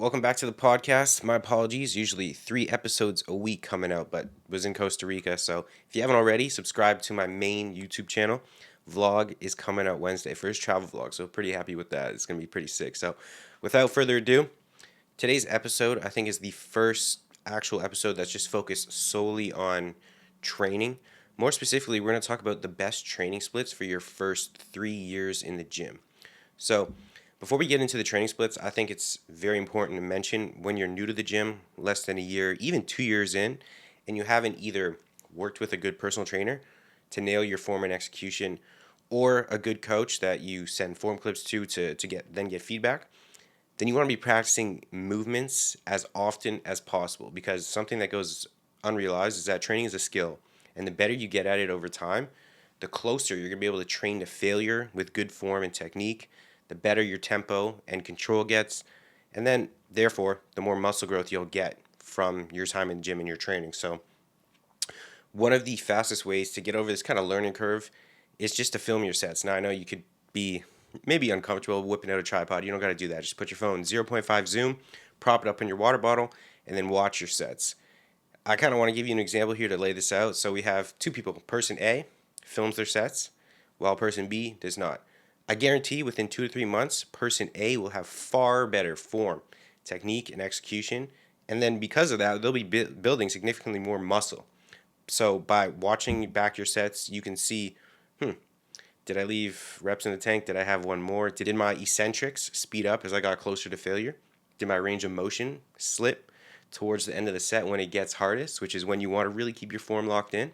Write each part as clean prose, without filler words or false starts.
Welcome back to the podcast. My apologies. Usually 3 episodes a week coming out, but was in Costa Rica. So if you haven't already, subscribe to my main YouTube channel. Vlog is coming out Wednesday, first travel vlog. So pretty happy with that. It's going to be pretty sick. So without further ado, today's episode I think is the first actual episode that's just focused solely on training. More specifically, we're going to talk about the best training splits for your first 3 years in the gym. So before we get into the training splits, I think it's very important to mention when you're new to the gym, less than a year, even 2 years in, and you haven't either worked with a good personal trainer to nail your form and execution, or a good coach that you send form clips to get feedback, then you want to be practicing movements as often as possible, because something that goes unrealized is that training is a skill, and the better you get at it over time, the closer you're going to be able to train to failure with good form and technique, the better your tempo and control gets, and then, therefore, the more muscle growth you'll get from your time in the gym and your training. So, one of the fastest ways to get over this kind of learning curve is just to film your sets. Now, I know you could be maybe uncomfortable whipping out a tripod. You don't got to do that. Just put your phone 0.5 zoom, prop it up in your water bottle, and then watch your sets. I kind of want to give you an example here to lay this out. So we have two people. Person A films their sets, while person B does not. I guarantee within 2 to 3 months, person A will have far better form, technique, and execution. And then because of that, they'll be building significantly more muscle. So by watching back your sets, you can see, did I leave reps in the tank? Did I have one more? Did my eccentrics speed up as I got closer to failure? Did my range of motion slip towards the end of the set when it gets hardest, which is when you want to really keep your form locked in?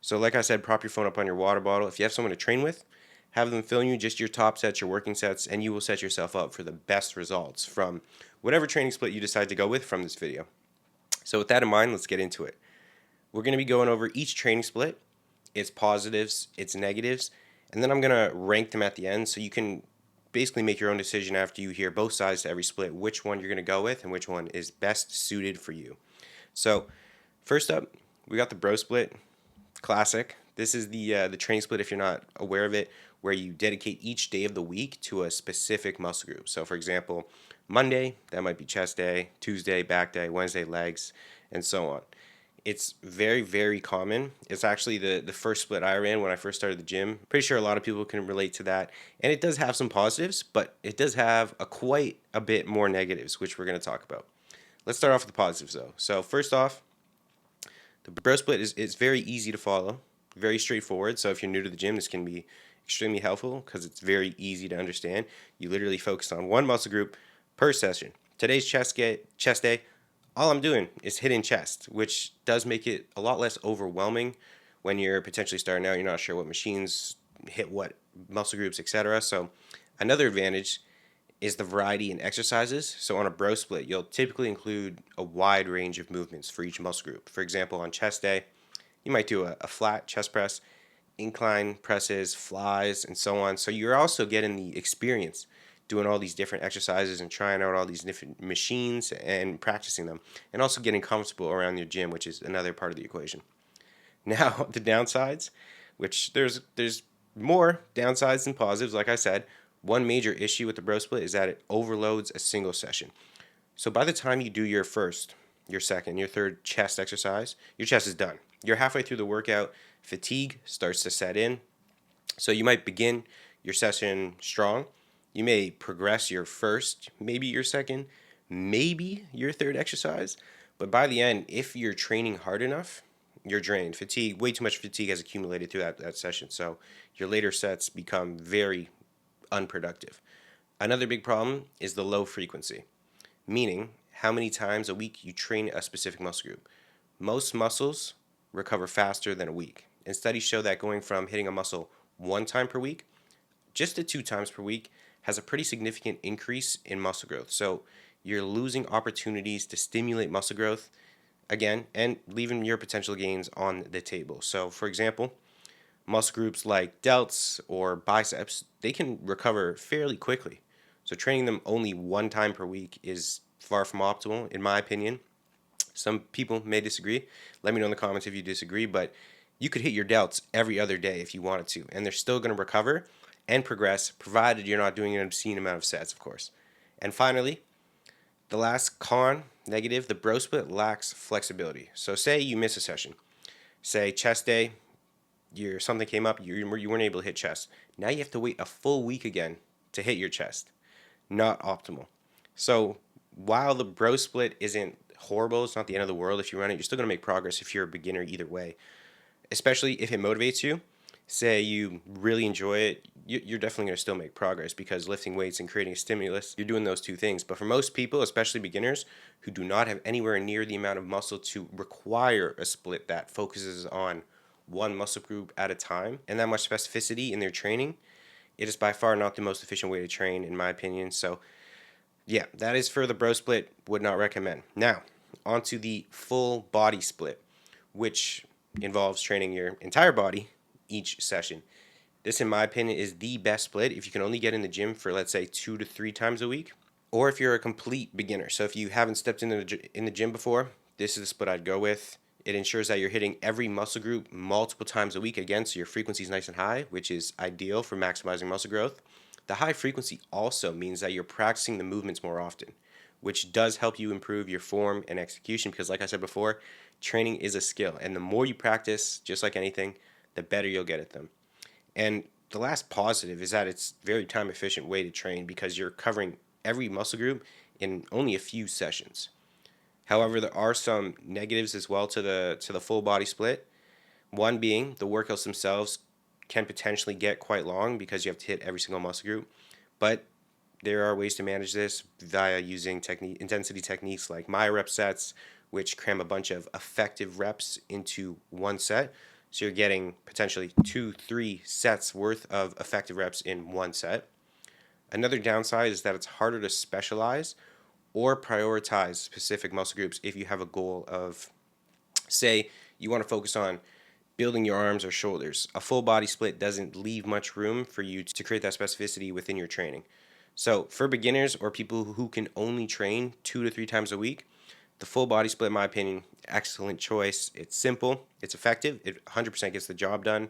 So like I said, prop your phone up on your water bottle. If you have someone to train with, have them film you just your top sets, your working sets, and you will set yourself up for the best results from whatever training split you decide to go with from this video. So with that in mind, let's get into it. We're going to be going over each training split, its positives, its negatives, and then I'm going to rank them at the end so you can basically make your own decision after you hear both sides to every split, which one you're going to go with and which one is best suited for you. So first up, we got the bro split. Classic. This is the training split, if you're not aware of it, where you dedicate each day of the week to a specific muscle group. So, for example, Monday, that might be chest day, Tuesday, back day, Wednesday, legs, and so on. It's very, very common. It's actually the first split I ran when I first started the gym. Pretty sure a lot of people can relate to that. And it does have some positives, but it does have quite a bit more negatives, which we're going to talk about. Let's start off with the positives, though. So, first off, the bro split is very easy to follow, very straightforward. So if you're new to the gym, this can be extremely helpful because it's very easy to understand. You literally focus on one muscle group per session. Today's chest day, all I'm doing is hitting chest, which does make it a lot less overwhelming when you're potentially starting out. You're not sure what machines hit what muscle groups, etc. So another advantage is the variety in exercises. So on a bro split, you'll typically include a wide range of movements for each muscle group. For example, on chest day, you might do a flat chest press, incline presses, flies, and so on. So you're also getting the experience doing all these different exercises and trying out all these different machines and practicing them, and also getting comfortable around your gym, which is another part of the equation. Now, the downsides, which there's more downsides than positives, like I said. One major issue with the bro split is that it overloads a single session. So by the time you do your first, your second, your third chest exercise, your chest is done. You're halfway through the workout, fatigue starts to set in. So you might begin your session strong. You may progress your first, maybe your second, maybe your third exercise. But by the end, if you're training hard enough, you're drained. Fatigue, way too much fatigue has accumulated through that session. So your later sets become very unproductive. Another big problem is the low frequency, meaning how many times a week you train a specific muscle group. Most muscles recover faster than a week, and studies show that going from hitting a muscle 1 time per week just to 2 times per week has a pretty significant increase in muscle growth. So you're losing opportunities to stimulate muscle growth again and leaving your potential gains on the table. So for example, muscle groups like delts or biceps, they can recover fairly quickly. So training them only 1 time per week is far from optimal, in my opinion. Some people may disagree. Let me know in the comments if you disagree, but you could hit your delts every other day if you wanted to, and they're still going to recover and progress, provided you're not doing an obscene amount of sets, of course. And finally, The last con, negative, the bro split lacks flexibility. So say you miss a session. Say chest day, something came up, you weren't able to hit chest. Now you have to wait a full week again to hit your chest. Not optimal. So while the bro split isn't horrible, it's not the end of the world if you run it, you're still going to make progress if you're a beginner either way, especially if it motivates you. Say you really enjoy it, you're definitely going to still make progress because lifting weights and creating a stimulus, you're doing those two things. But for most people, especially beginners who do not have anywhere near the amount of muscle to require a split that focuses on one muscle group at a time and that much specificity in their training, it is by far not the most efficient way to train, in my opinion. So, yeah, that is for the bro split. Would not recommend. Now, onto the full body split, which involves training your entire body each session. This, in my opinion, is the best split if you can only get in the gym for, let's say, 2 to 3 times a week, or if you're a complete beginner. So if you haven't stepped in the gym before, this is the split I'd go with. It ensures that you're hitting every muscle group multiple times a week again, so your frequency is nice and high, which is ideal for maximizing muscle growth. The high frequency also means that you're practicing the movements more often, which does help you improve your form and execution because, like I said before, training is a skill, and the more you practice, just like anything, the better you'll get at them. And the last positive is that it's a very time efficient way to train because you're covering every muscle group in only a few sessions. However, there are some negatives as well to the full body split. One being the workouts themselves can potentially get quite long because you have to hit every single muscle group. But there are ways to manage this via using intensity techniques like myo-rep sets, which cram a bunch of effective reps into one set. So you're getting potentially 2-3 sets worth of effective reps in one set. Another downside is that it's harder to specialize or prioritize specific muscle groups if you have a goal of, say, you want to focus on building your arms or shoulders. A full body split doesn't leave much room for you to create that specificity within your training. So for beginners or people who can only train 2 to 3 times a week, the full body split, in my opinion, excellent choice. It's simple, it's effective, it 100% gets the job done.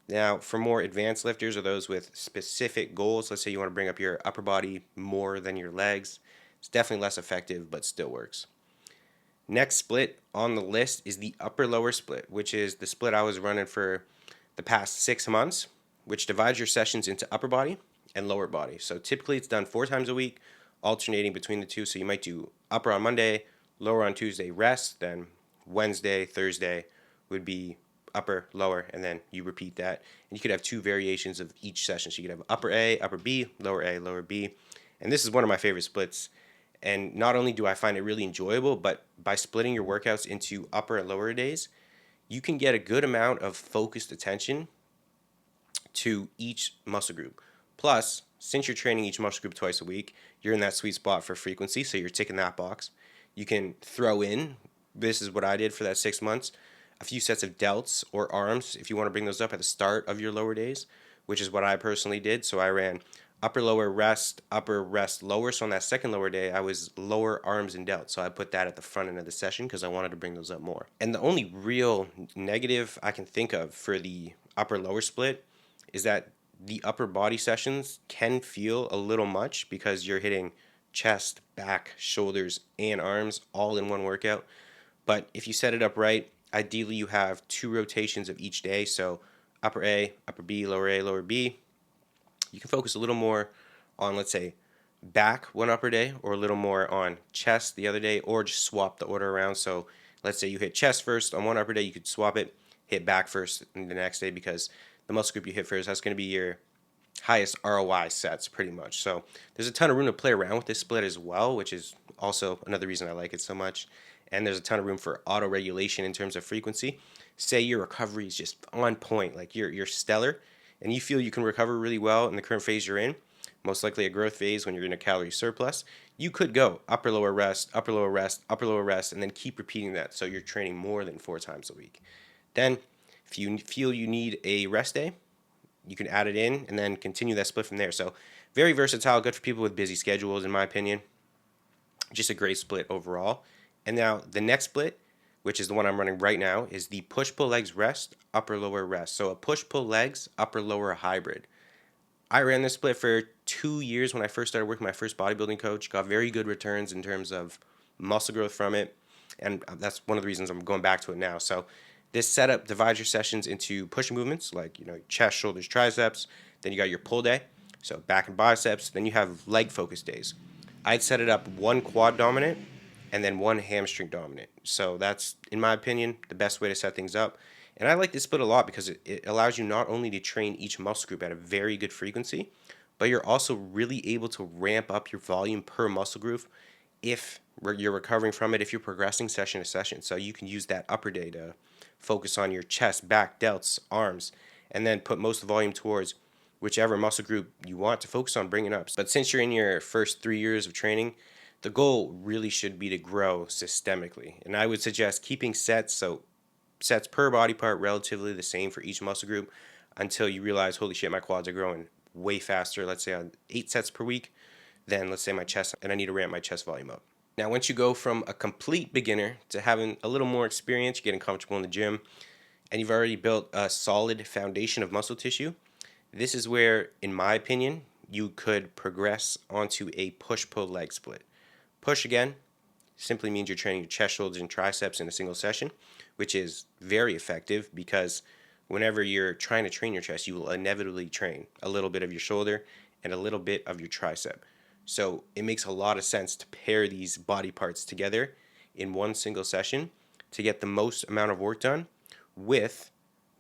Now, for more advanced lifters or those with specific goals, let's say you want to bring up your upper body more than your legs, it's definitely less effective, but still works. Next split on the list is the upper lower split, which is the split I was running for the past 6 months, which divides your sessions into upper body and lower body. So typically it's done 4 times a week, alternating between the two. So you might do upper on Monday, lower on Tuesday, rest, then Wednesday, Thursday would be upper, lower, and then you repeat that. And you could have 2 variations of each session. So you could have upper A, upper B, lower B. And this is one of my favorite splits. And not only do I find it really enjoyable, but by splitting your workouts into upper and lower days, you can get a good amount of focused attention to each muscle group. Plus, since you're training each muscle group twice a week, you're in that sweet spot for frequency, so you're ticking that box. You can throw in, this is what I did for that 6 months, a few sets of delts or arms if you want to bring those up at the start of your lower days, which is what I personally did. So I ran upper lower rest, upper rest lower. So on that second lower day, I was lower arms and delts. So I put that at the front end of the session because I wanted to bring those up more. And the only real negative I can think of for the upper lower split is that the upper body sessions can feel a little much because you're hitting chest, back, shoulders, and arms all in one workout. But if you set it up right, ideally you have 2 rotations of each day. So upper A, upper B, lower B. You can focus a little more on, let's say, back one upper day or a little more on chest the other day, or just swap the order around. So let's say you hit chest first on one upper day, you could swap it, hit back first the next day because the muscle group you hit first, that's going to be your highest ROI sets pretty much. So there's a ton of room to play around with this split as well, which is also another reason I like it so much. And there's a ton of room for auto regulation in terms of frequency. Say your recovery is just on point, like you're stellar, and you feel you can recover really well in the current phase you're in, most likely a growth phase when you're in a calorie surplus, you could go upper lower rest, upper lower rest, upper lower rest, and then keep repeating that so you're training more than 4 times a week. Then, if you feel you need a rest day, you can add it in and then continue that split from there. So very versatile, good for people with busy schedules, in my opinion. Just a great split overall. And now the next split, which is the one I'm running right now, is the push-pull legs rest, upper-lower rest. So a push-pull legs, upper-lower hybrid. I ran this split for 2 years when I first started working my first bodybuilding coach. Got very good returns in terms of muscle growth from it, and that's one of the reasons I'm going back to it now. So this setup divides your sessions into push movements like chest, shoulders, triceps. Then you got your pull day, so back and biceps. Then you have leg focus days. I'd set it up one quad dominant and then one hamstring dominant. So that's, in my opinion, the best way to set things up. And I like this split a lot because it allows you not only to train each muscle group at a very good frequency, but you're also really able to ramp up your volume per muscle group if you're recovering from it, if you're progressing session to session. So you can use that upper day to focus on your chest, back, delts, arms, and then put most of the volume towards whichever muscle group you want to focus on bringing up. But since you're in your first 3 years of training, the goal really should be to grow systemically. And I would suggest keeping sets, so sets per body part, relatively the same for each muscle group until you realize, holy shit, my quads are growing way faster, let's say on 8 sets per week, than let's say my chest, and I need to ramp my chest volume up. Now, once you go from a complete beginner to having a little more experience, getting comfortable in the gym, and you've already built a solid foundation of muscle tissue, this is where, in my opinion, you could progress onto a push-pull leg split. Push, again, simply means you're training your chest, shoulders, and triceps in a single session, which is very effective because whenever you're trying to train your chest, you will inevitably train a little bit of your shoulder and a little bit of your tricep. So it makes a lot of sense to pair these body parts together in one single session to get the most amount of work done with,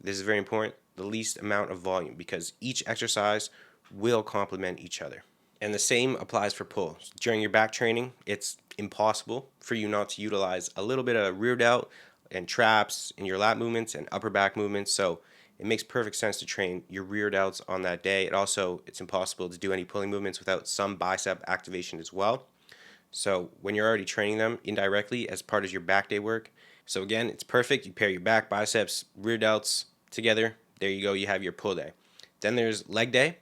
this is very important, the least amount of volume, because each exercise will complement each other. And the same applies for pull. During your back training, it's impossible for you not to utilize a little bit of rear delt and traps in your lat movements and upper back movements. So it makes perfect sense to train your rear delts on that day. It's impossible to do any pulling movements without some bicep activation as well. So when you're already training them indirectly as part of your back day work, so again, it's perfect. You pair your back, biceps, rear delts together. There you go. You have your pull day. Then there's leg day.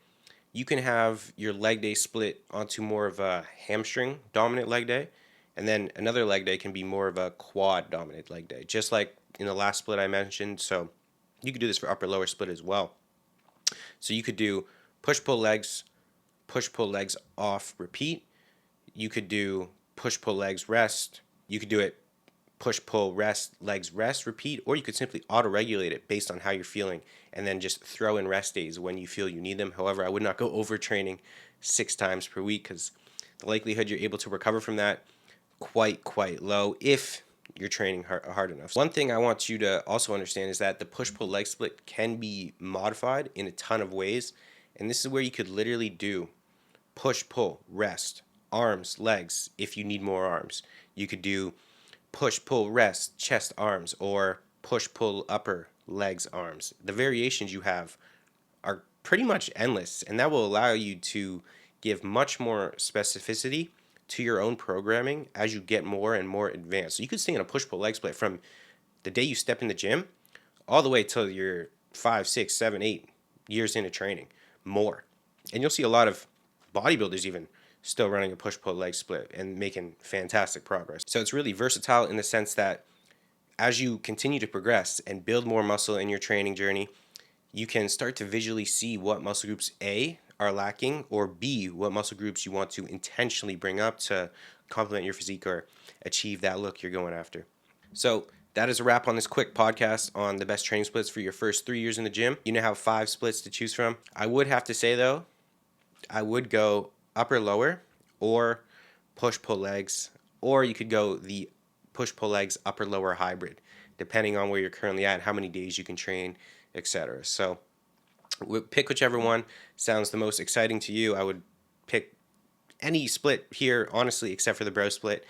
You can have your leg day split onto more of a hamstring dominant leg day, and then another leg day can be more of a quad dominant leg day, just like in the last split I mentioned. So you could do this for upper lower split as well. So you could do push pull legs off, repeat. You could do push pull legs rest. You could do it push pull rest legs rest repeat, or you could simply auto regulate it based on how you're feeling and then just throw in rest days when you feel you need them. However, I would not go overtraining 6 times per week because the likelihood you're able to recover from that quite low if you're training hard enough. One thing I want you to also understand is that the push-pull leg split can be modified in a ton of ways, and this is where you could literally do push-pull rest arms, legs if you need more arms. You could do push-pull rest chest, arms, or push-pull upper legs, arms. The variations you have are pretty much endless, and that will allow you to give much more specificity to your own programming as you get more and more advanced. So you could stay in a push-pull leg split from the day you step in the gym all the way till you're 5, 6, 7, 8 years into training, more. And you'll see a lot of bodybuilders even still running a push-pull leg split and making fantastic progress. So it's really versatile in the sense that as you continue to progress and build more muscle in your training journey, you can start to visually see what muscle groups A are lacking, or B, what muscle groups you want to intentionally bring up to complement your physique or achieve that look you're going after. So that is a wrap on this quick podcast on the best training splits for your first 3 years in the gym. You now have 5 splits to choose from. I would have to say though, I would go upper lower or push pull legs, or you could go the push pull legs upper lower hybrid, depending on where you're currently at, how many days you can train, etc. So pick whichever one sounds the most exciting to you. I would pick any split here, honestly, except for the bro split,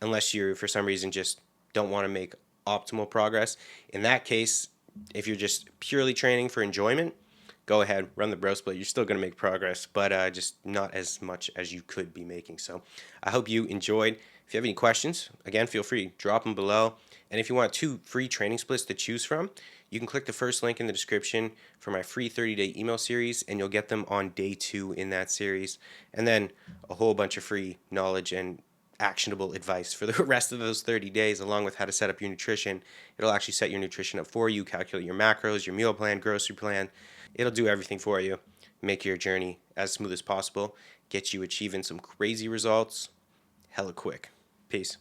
unless you for some reason just don't want to make optimal progress. In that case, if you're just purely training for enjoyment, go ahead, run the bro split. You're still going to make progress, but just not as much as you could be making. So I hope you enjoyed. If you have any questions, again, feel free, drop them below. And if you want 2 free training splits to choose from, you can click the first link in the description for my free 30-day email series, and you'll get them on day 2 in that series. And then a whole bunch of free knowledge and actionable advice for the rest of those 30 days, along with how to set up your nutrition. It'll actually set your nutrition up for you, calculate your macros, your meal plan, grocery plan. It'll do everything for you. make your journey as smooth as possible, get you achieving some crazy results hella quick. Peace.